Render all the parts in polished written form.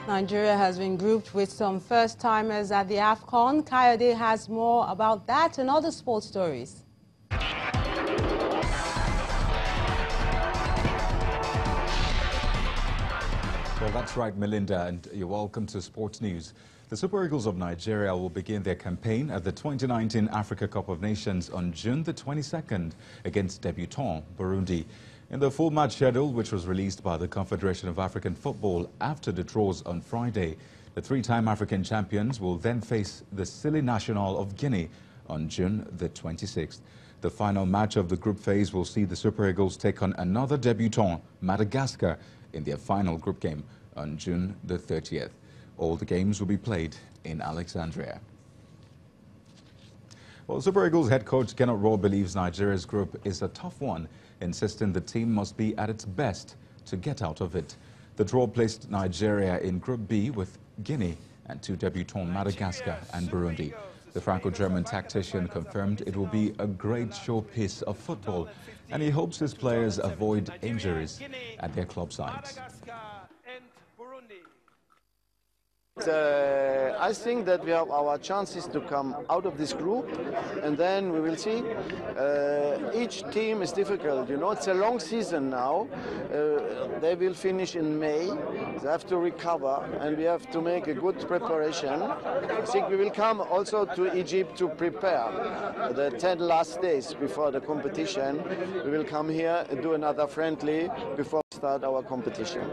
Nigeria has been grouped with some first-timers at the AFCON. Kayode has more about that and other sports stories. Well, that's right, Melinda, and you're welcome to Sports News. The Super Eagles of Nigeria will begin their campaign at the 2019 Africa Cup of Nations on June the 22nd against debutant Burundi. In the full match schedule, which was released by the Confederation of African Football after the draws on Friday, the three-time African champions will then face the Silly National of Guinea on June the 26th. The final match of the group phase will see the Super Eagles take on another debutant, Madagascar, in their final group game on June the 30th. All the games will be played in Alexandria. Well, Super Eagles head coach Rohr believes Nigeria's group is a tough one, insisting the team must be at its best to get out of it. The draw placed Nigeria in Group B with Guinea and two debutants Madagascar and Burundi. The Franco-German tactician confirmed it will be a great showpiece of football, and he hopes his players avoid injuries at their club sides. I think that we have our chances to come out of this group, and then we will see. Each team is difficult, you know, it's a long season now. They will finish in May. They have to recover, and we have to make a good preparation. I think we will come also to Egypt to prepare the 10 last days before the competition. We will come here and do another friendly before we start our competition.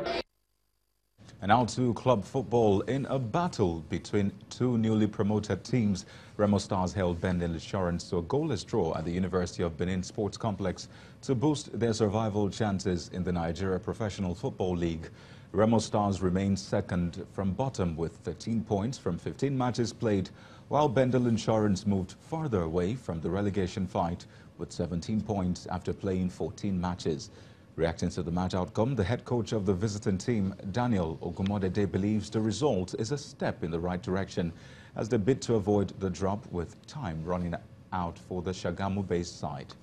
And now to club football. In a battle between two newly promoted teams, Remo Stars held Bendel Insurance to a goalless draw at the University of Benin Sports Complex to boost their survival chances in the Nigeria Professional Football League. Remo Stars remained second from bottom with 13 points from 15 matches played, while Bendel Insurance moved farther away from the relegation fight with 17 points after playing 14 matches. Reacting to the match outcome, the head coach of the visiting team, Daniel Ogumodede, believes the result is a step in the right direction as they bid to avoid the drop with time running out for the Shagamu-based side.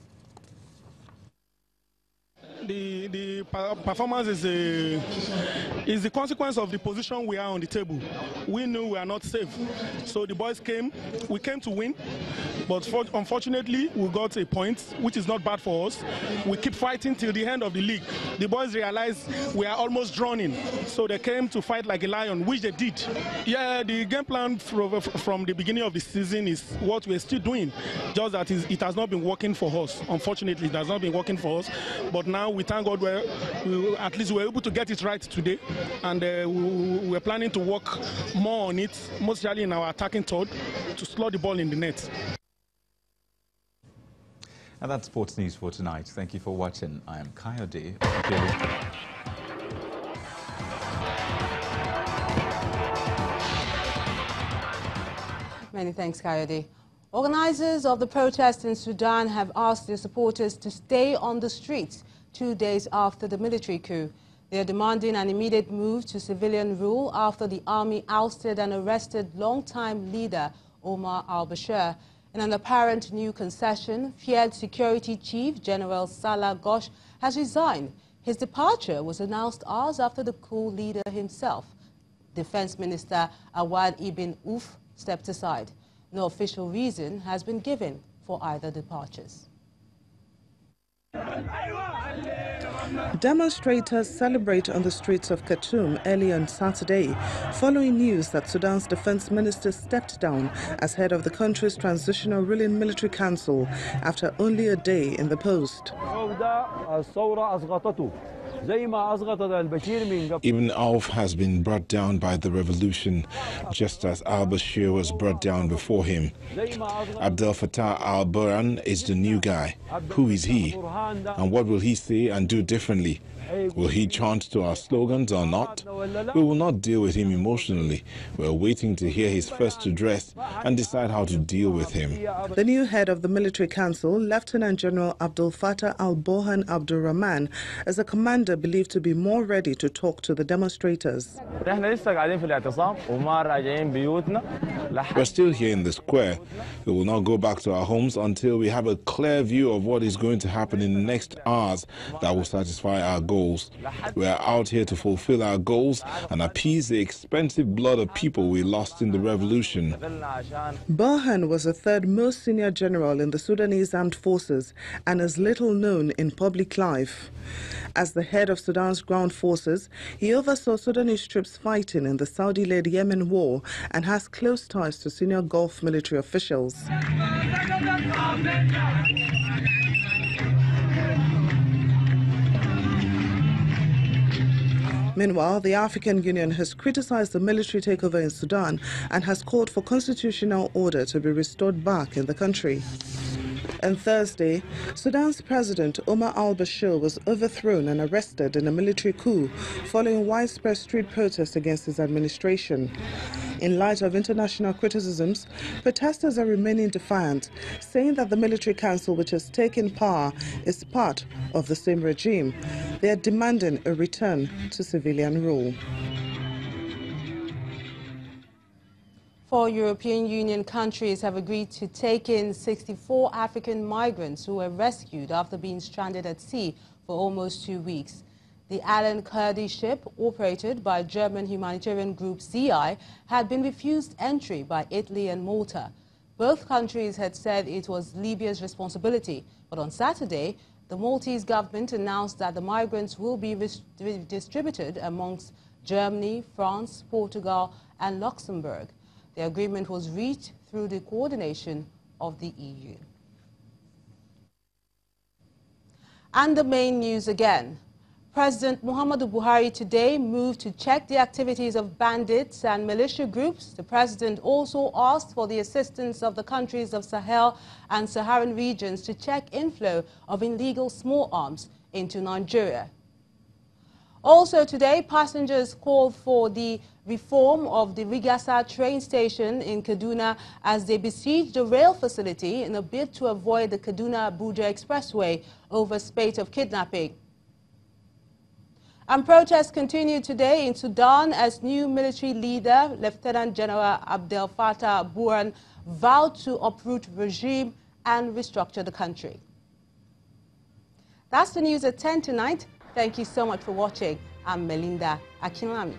The performance is the consequence of the position we are on the table. We knew we are not safe, so the boys came. We came to win, but unfortunately we got a point, which is not bad for us. We keep fighting till the end of the league. The boys realized we are almost drawn in, so they came to fight like a lion, which they did. Yeah, the game plan from the beginning of the season is what we're still doing, just that it has not been working for us. Unfortunately, it has not been working for us, but now we thank God at least we were able to get it right today, and we're planning to work more on it, mostly in our attacking third, to slot the ball in the net. And that's Sports News for tonight. Thank you for watching. I am Kayode. Many thanks, Kayode. Organizers of the protest in Sudan have asked their supporters to stay on the streets 2 days after the military coup. They are demanding an immediate move to civilian rule after the army ousted and arrested longtime leader Omar al-Bashir. In an apparent new concession, feared security chief General Salah Ghosh has resigned. His departure was announced hours after the coup leader himself. Defense Minister Awad Ibn Auf stepped aside. No official reason has been given for either departures. Demonstrators celebrate on the streets of Khartoum early on Saturday, following news that Sudan's defense minister stepped down as head of the country's transitional ruling military council after only a day in the post. Ibn Auf has been brought down by the revolution, just as al-Bashir was brought down before him. Abdel Fattah al-Burhan is the new guy. Who is he? And what will he say and do differently? Will he chant to our slogans or not? We will not deal with him emotionally. We're waiting to hear his first address and decide how to deal with him. The new head of the military council, Lieutenant General Abdel Fattah al-Burhan Abdurrahman, is a commander leader believed to be more ready to talk to the demonstrators. We're still here in the square. We will not go back to our homes until we have a clear view of what is going to happen in the next hours that will satisfy our goals. We are out here to fulfill our goals and appease the expensive blood of people we lost in the revolution. Burhan was the third most senior general in the Sudanese armed forces and is little known in public life. As the head of Sudan's ground forces, he oversaw Sudanese troops fighting in the Saudi-led Yemen war and has close ties to senior Gulf military officials. Meanwhile, the African Union has criticized the military takeover in Sudan and has called for constitutional order to be restored back in the country. On Thursday, Sudan's President Omar al-Bashir was overthrown and arrested in a military coup following widespread street protests against his administration. In light of international criticisms, protesters are remaining defiant, saying that the military council which has taken power is part of the same regime. They are demanding a return to civilian rule. 4 European Union countries have agreed to take in 64 African migrants who were rescued after being stranded at sea for almost 2 weeks. The Alan Kurdi ship, operated by German humanitarian group CI, had been refused entry by Italy and Malta. Both countries had said it was Libya's responsibility, but on Saturday, the Maltese government announced that the migrants will be distributed amongst Germany, France, Portugal and Luxembourg. The agreement was reached through the coordination of the EU. And the main news again. President Muhammadu Buhari today moved to check the activities of bandits and militia groups. The president also asked for the assistance of the countries of Sahel and Saharan regions to check inflow of illegal small arms into Nigeria. Also today, passengers called for the reform of the Rigasa train station in Kaduna as they besieged the rail facility in a bid to avoid the Kaduna-Abuja expressway over spate of kidnapping. And protests continue today in Sudan as new military leader, Lieutenant General Abdel Fattah al-Burhan, vowed to uproot regime and restructure the country. That's the news at 10 tonight. Thank you so much for watching. I'm Melinda Akinlami.